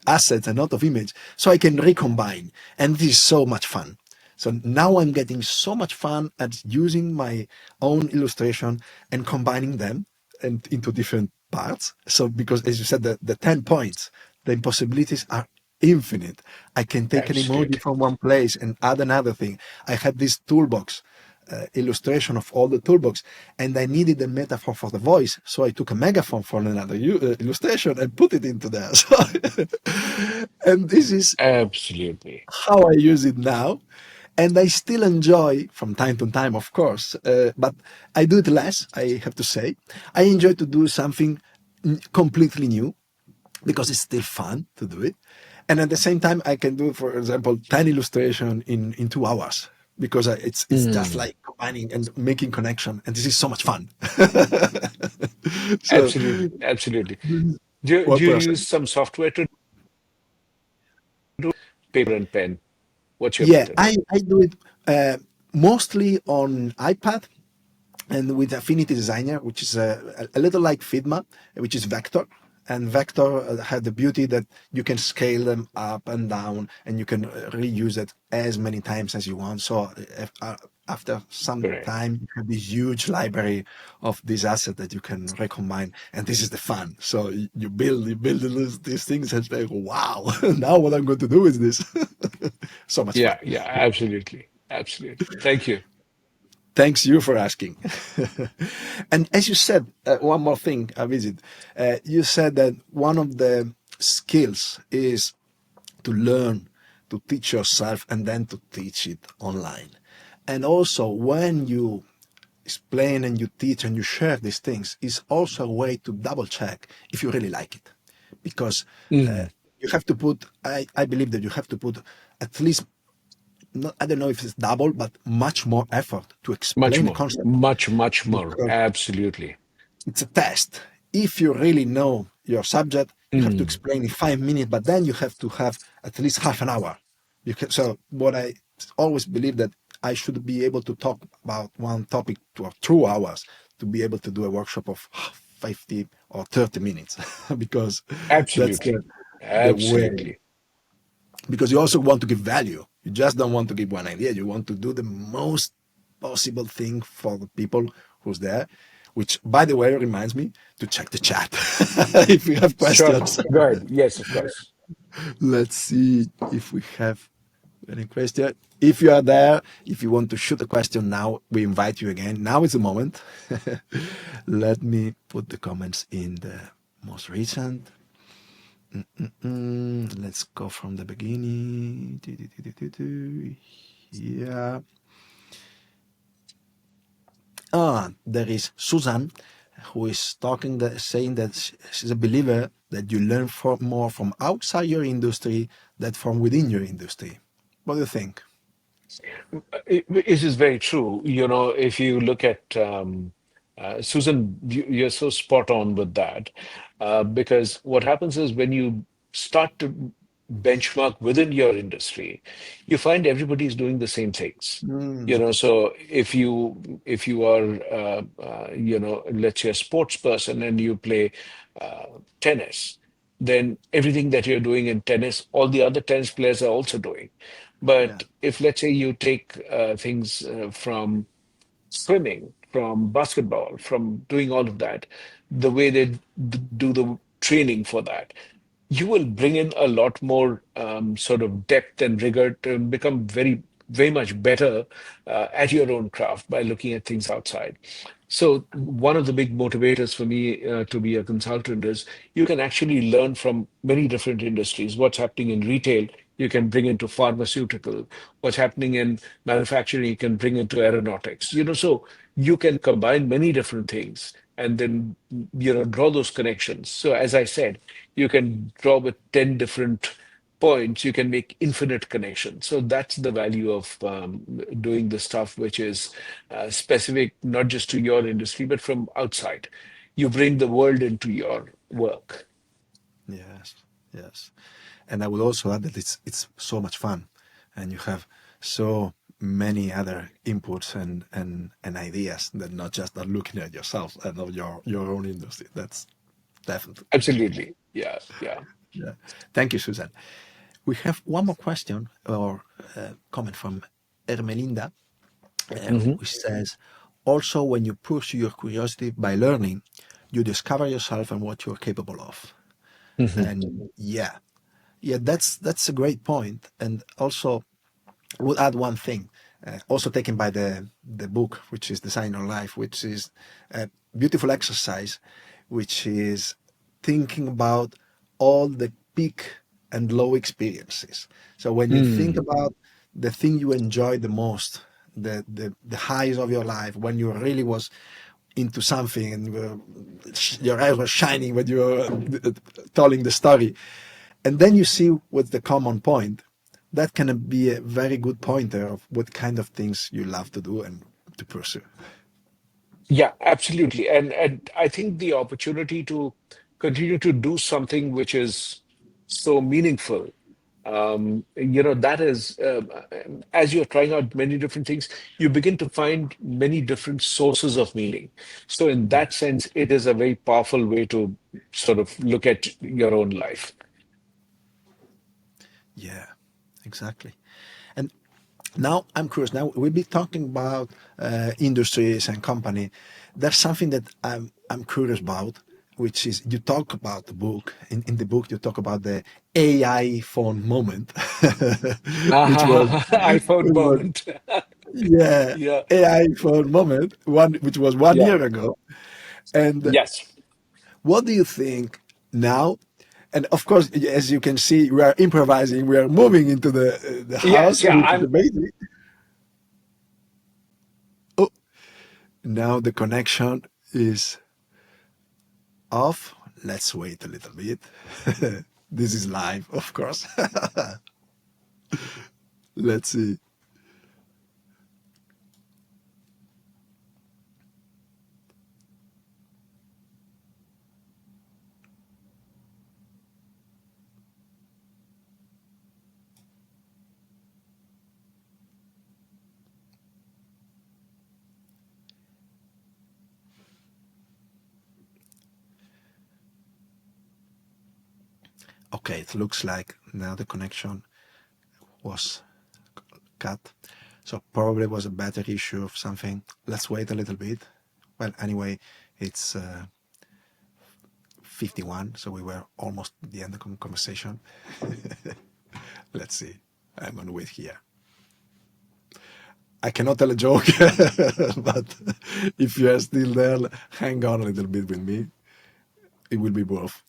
assets and a lot of image, so I can recombine, and this is so much fun. So now I'm getting so much fun at using my own illustration and combining them and into different parts. So because as you said, the 10 points, the possibilities are infinite. I can take an emoji Absolutely. from one place and add another thing. I had this toolbox illustration of all the toolbox, and I needed a metaphor for the voice, so I took a megaphone from another illustration and put it into there. So, and this is Absolutely. how I use it now. And I still enjoy from time to time, of course, but I do it less, I have to say. I enjoy to do something completely new, because it's still fun to do it. And at the same time, I can do, for example, 10 illustration in 2 hours, because it's just Mm. like combining and making connection. And this is so much fun. So, Absolutely. Absolutely. this is Do one you person. use some software to do paper and pen? What's your Yeah, method? I do it mostly on iPad, and with Affinity Designer, which is a little like Figma, which is vector. And vector had the beauty that you can scale them up and down, and you can reuse it as many times as you want. So after some Correct. time, you have this huge library of this asset that you can recombine, and this is the fun. So you build these things, and say, wow, now what I'm going to do with this? So much fun. Yeah, yeah, absolutely. Absolutely. Thank you. Thanks you for asking. And as you said, one more thing, Abhijit. You said that one of the skills is to learn, to teach yourself, and then to teach it online. And also, when you explain and you teach and you share these things is also a way to double check if you really like it, because uh, Mm. you have to put. I believe that you have to put at least, not, I don't know if it's double, but much more effort to Much explain the more, concept, much more. because Absolutely. it's a test. If you really know your subject, you have to Mm. explain in 5 minutes, but then you have to have at least half an hour. So what I always believe that I should be able to talk about one topic for 2 hours to be able to do a workshop of 50 or 30 minutes, because that's Absolutely. the way. Absolutely. Because you also want to give value. You just don't want to give one idea. You want to do the most possible thing for the people who's there, which, by the way, reminds me to check the chat if you have Sure. questions. Go ahead. Yes, of course. Let's see if we have any question. If you are there, if you want to shoot a question now, we invite you again. Now is the moment. Let me put the comments in the most recent. Let's go from the beginning. Yeah. There is Susan, who is talking, that saying that she's a believer that you learn more from outside your industry than from within your industry. What do you think? It is very true. You know, if you look at Susan, you're so spot on with that. Because what happens is when you start to benchmark within your industry, you find everybody is doing the same things. You know, so if you are let's say a sports person and you play uh, tennis, then everything that you're doing in tennis, all the other tennis players are also doing. Yeah, But if, let's say, you take things from swimming, from basketball, from doing all of that, the way they do the training for that, you will bring in a lot more sort of depth and rigor to become very much better at your own craft by looking at things outside. So one of the big motivators for me to be a consultant is you can actually learn from many different industries. What's happening in retail, you can bring into pharmaceutical. What's happening in manufacturing, you can bring into aeronautics. You know, so you can combine many different things and then draw those connections. So as I said, you can draw with 10 different points, you can make infinite connections. So that's the value of doing the stuff which is specific not just to your industry, but from outside. You bring the world into your work. yes, yes. And I would also add that it's so much fun, and you have so many other inputs and ideas that not just are looking at yourself and of your own industry. That's definitely. Absolutely. Yeah, yeah. Yeah. Thank you, Susan. We have one more question or comment from Ermelinda, Hmm. which says, also, when you pursue your curiosity by learning, you discover yourself and what you're capable of. Hmm. And yeah, yeah, that's a great point. And also, I would add one thing, also taken by the book, which is Design Your Life, which is a beautiful exercise, which is thinking about all the peak and low experiences. So when you think Mm. about the thing you enjoy the most, the highs of your life, when you really was into something and your eyes were shining when you were telling the story, and then you see what's the common point, that can be a very good pointer of what kind of things you love to do and to pursue. Yeah, absolutely. And I think the opportunity to continue to do something which is so meaningful, that is, as you're trying out many different things, you begin to find many different sources of meaning. So in Yeah, that sense, it is a very powerful way to sort of look at your own life. yeah, exactly. And now I'm curious. Now we'll be talking about industries and company. There's something that I'm curious about, which is you talk about the book. In the book, you talk about the AI phone moment, which was iPhone which was moment. yeah, Yeah. AI phone moment, one which was one Yeah. year ago. And Yes. what do you think now? And of course, as you can see, we are improvising. We are moving into the Yes. house, Yeah. which is I'm. amazing. Oh, Now the connection is off. Let's wait a little bit. This is live, of course. Let's see. Okay, it looks like now the connection was cut. So probably was a battery issue of something. Let's wait a little bit. Well, anyway, it's 51, so we were almost at the end of the conversation. Let's see. I'm gonna wait here. I cannot tell a joke, but if you are still there, hang on a little bit with me. It will be worth.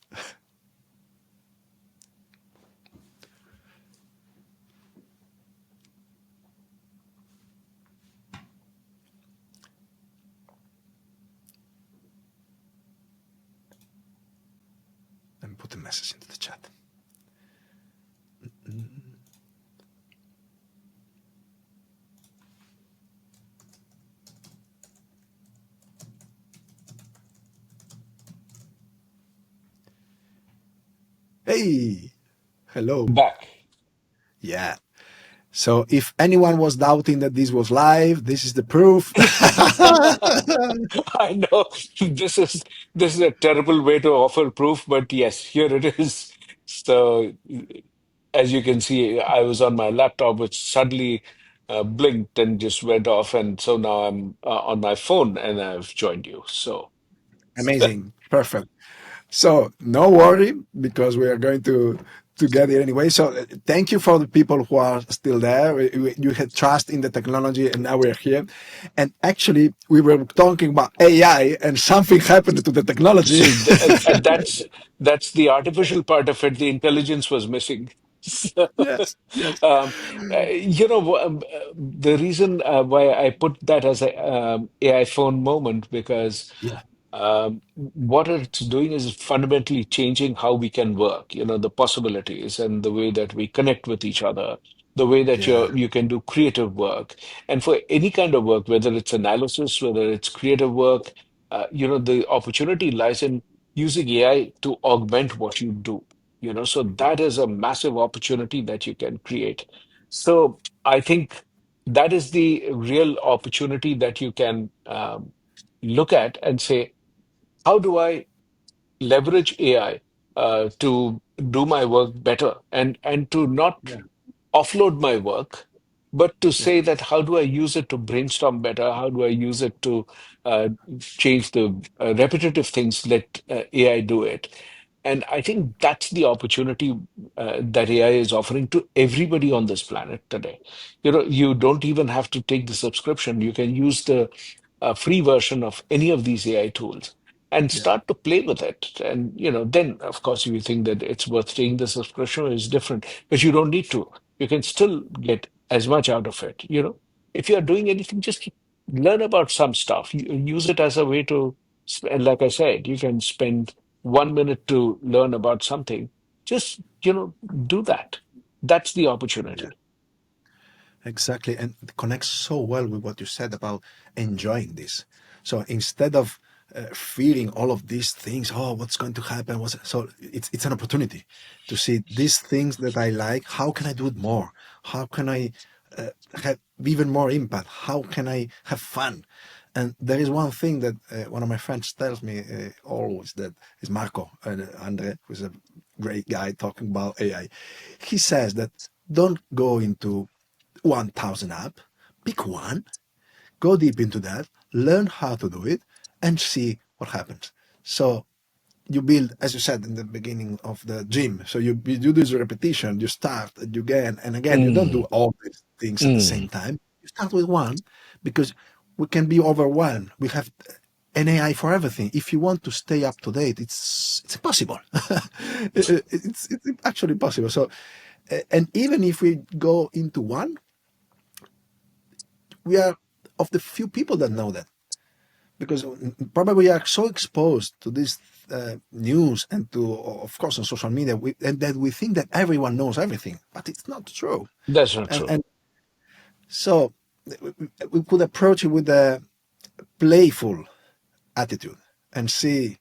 Let me put a message into the chat. Hey, hello. Back. Yeah. So if anyone was doubting that this was live, this is the proof. I know this is a terrible way to offer proof, but yes, here it is. So as you can see, I was on my laptop, which suddenly blinked and just went off, and so now I'm on my phone and I've joined you. So Amazing. Perfect. So no worry, because we are going to get it anyway. So thank you for the people who are still there. You had trust in the technology, and now we're here. And actually, we were talking about AI, and something happened to the technology. so that's the artificial part of it. The intelligence was missing. So, Yes, yes, um, the reason why I put that as a AI phone moment because yeah, what it's doing is fundamentally changing how we can work, the possibilities and the way that we connect with each other, the way that yeah, you can do creative work. And for any kind of work, whether it's analysis, whether it's creative work, the opportunity lies in using AI to augment what you do, so that is a massive opportunity that you can create. So I think that is the real opportunity that you can look at and say, how do I leverage AI to do my work better and to not yeah, offload my work, but to yeah, say that how do I use it to brainstorm better? How do I use it to uh, change the repetitive things, let AI do it? And I think that's the opportunity that AI is offering to everybody on this planet today. You don't even have to take the subscription. You can use the free version of any of these AI tools and yeah, start to play with it. And then of course, if you think that it's worth taking the subscription, is different, but you don't need to. You can still get as much out of it. If you're doing anything, just learn about some stuff. Use it as a way to, and like I said, you can spend 1 minute to learn about something. Just, do that. That's the yeah. opportunity. Exactly, and it connects so well with what you said about enjoying this. So instead of fearing all of these things, oh, what's going to happen? So it's an opportunity to see these things that I like. How can I do it more? How can I have even more impact? How can I have fun? And there is one thing that one of my friends tells me always, that is Marco Andre, who's a great guy talking about AI. He says that don't go into 1,000 app, pick one, go deep into that, learn how to do it, and see what happens. So you build, as you said in the beginning of the gym. So you do this repetition, you start and you again and again. You don't do Mm, all these things at the same mm, time. You start with one, because we can be overwhelmed. We have an AI for everything. If you want to stay up to date, it's impossible. It's actually possible. So, and even if we go into one, we are of the few people that know that. because probably we are so exposed to this news and to, of course, on social media, and that we think that everyone knows everything, but it's not true. That's not And, true. and so we could approach it with a playful attitude and see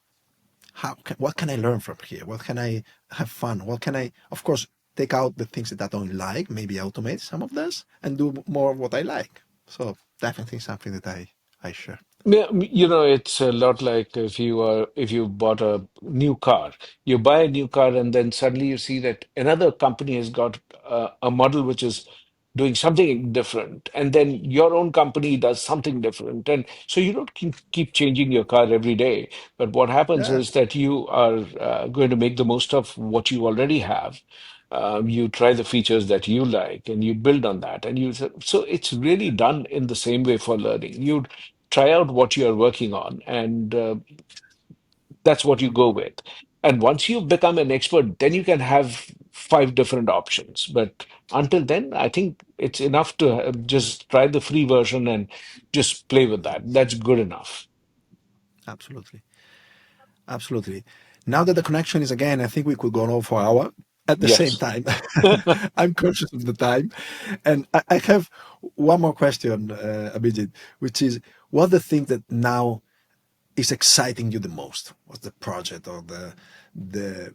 what can I learn from here? What can I have fun? What can I, of course, take out the things that I don't like, maybe automate some of this and do more of what I like. So definitely something that I share. Yeah, it's a lot like if you bought a new car, you buy a new car and then suddenly you see that another company has got a model which is doing something different, and then your own company does something different, and so you don't keep changing your car every day. But what happens Yeah, is that you are going to make the most of what you already have. You try the features that you like, and you build on that, and so it's really done in the same way for learning. You try out what you're working on, and that's what you go with. And once you become an expert, then you can have five different options. But until then, I think it's enough to just try the free version and just play with that. That's good enough. absolutely. Absolutely. Now that the connection is again, I think we could go on for an hour at the same Yes. time. I'm conscious of the time. And I have one more question, Abhijit, which is what the thing that now is exciting you the most? What's the project or the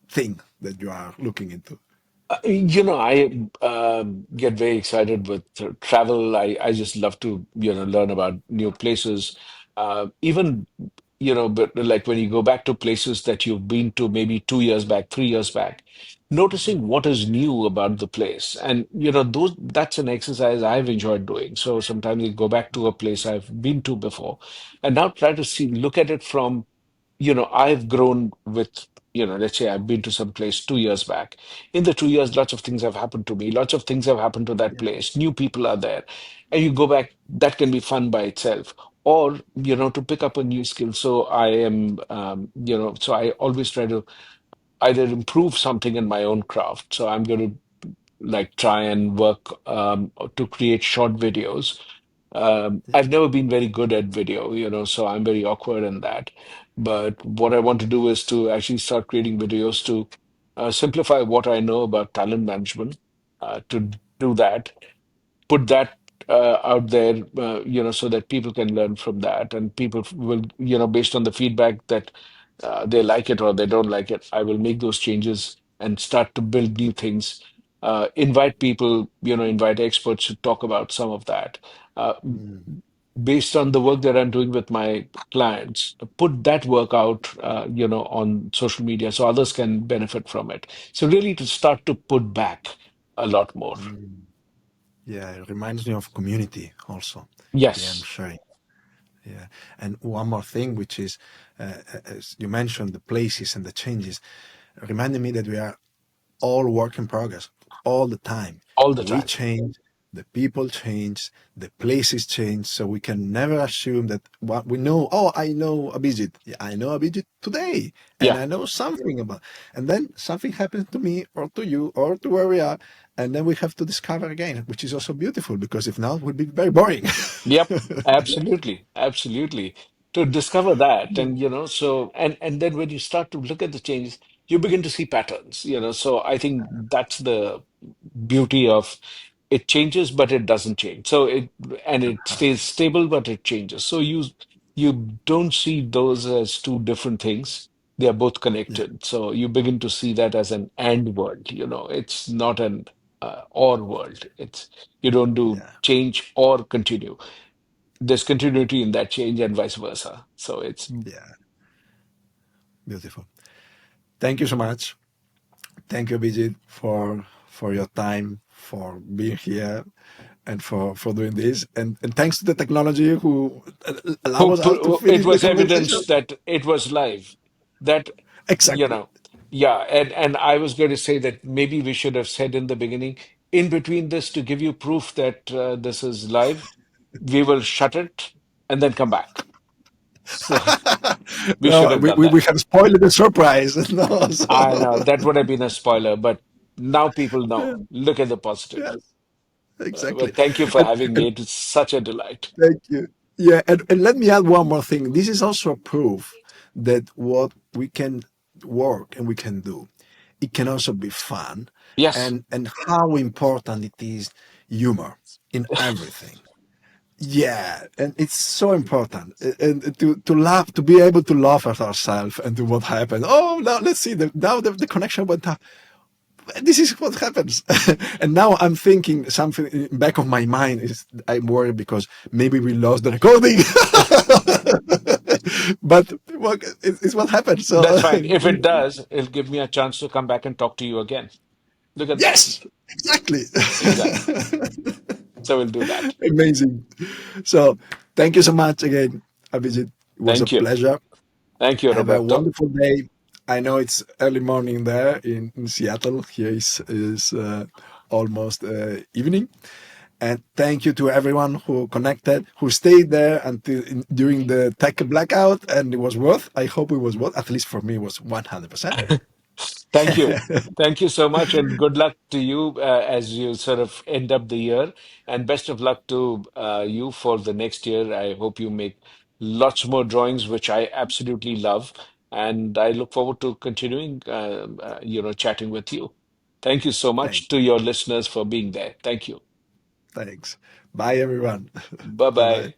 thing that you are looking into? I get very excited with travel. I just love to, learn about new places. Even, but like when you go back to places that you've been to maybe 2 years back, 3 years back, noticing what is new about the place. And, that's an exercise I've enjoyed doing. So sometimes you go back to a place I've been to before and now try to look at it from I've grown with, let's say I've been to some place 2 years back. In the 2 years, lots of things have happened to me. Lots of things have happened to that Yeah. place. New people are there. And you go back, that can be fun by itself. Or, to pick up a new skill. So so I always try to either improve something in my own craft. So I'm going to like try and work to create short videos. Yeah. I've never been very good at video, so I'm very awkward in that. But what I want to do is to actually start creating videos to simplify what I know about talent management, to do that, put that out there, so that people can learn from that, and people will, based on the feedback that they like it or they don't like it, I will make those changes and start to build new things. Invite people, invite experts to talk about some of that. Uh, Mm. Based on the work that I'm doing with my clients, put that work out, on social media so others can benefit from it. So really to start to put back a lot more. Mm. Yeah, it reminds me of community also. Yeah, I'm Yes. sharing. Yeah. And one more thing, which is, as you mentioned, the places and the changes, reminding me that we are all work in progress all the time. All the We time. change, the people change, the places change. So we can never assume that what we know, oh, I know Abhijit. Yeah, I know Abhijit today and Yeah. I know something about, and then something happens to me or to you or to where we are. And then we have to discover again, which is also beautiful because if not, it would be very boring. Yep. Absolutely. Absolutely. To discover that, and and then when you start to look at the changes, you begin to see patterns, so I think that's the beauty of it. Changes but it doesn't change, it stays stable but it changes, so you don't see those as two different things. They are both Yeah, connected, so you begin to see that as an and world. It's not an or world. It's You don't do yeah, change or continue. There's continuity in that change and vice versa, so it's yeah. Beautiful. Thank you so much. Thank you, Bijit, for your time, for being here, and for doing this. And thanks to the technology who allows us to it finish the was conversation. evidence that it was live. That you Exactly. know, yeah, and I was going to say that maybe we should have said in the beginning, in between this, to give you proof that this is live, we will shut it and then come back. So we should No, have done that. we have spoiled the surprise. No, I know so that would have been a spoiler, but now people know. Look at the positive. yes, Exactly. But thank you for having me. And It is such a delight. thank you. Yeah, and let me add one more thing. This is also proof that what we can work and we can do, it can also be fun, Yes, and how important it is humor in everything. Yeah, and it's so important, and to laugh, to be able to laugh at ourselves and to what happened. Oh, now let's see. The connection went up. This is what happens. And now I'm thinking something in back of my mind is I'm worried because maybe we lost the recording. But what it's what happens. that's So fine. If it does, it'll give me a chance to come back and talk to you again. Look at that. yes, exactly. Exactly. So we'll do that. Amazing. So thank you so much again, Abhijit. It was a Thank you. pleasure. Thank you, Have a Roberto. wonderful day. I know it's early morning there in Seattle. Here is almost evening. And thank you to everyone who connected, who stayed there until during the tech blackout. And it was worth. I hope it was worth. At least for me, it was 100%. Thank you. Thank you so much, and good luck to you as you sort of end up the year. And best of luck to you for the next year. I hope you make lots more drawings, which I absolutely love. And I look forward to continuing, chatting with you. Thank you so Thank much to your listeners for being there. Thank you. Thanks. Bye, everyone. Bye Bye bye. bye.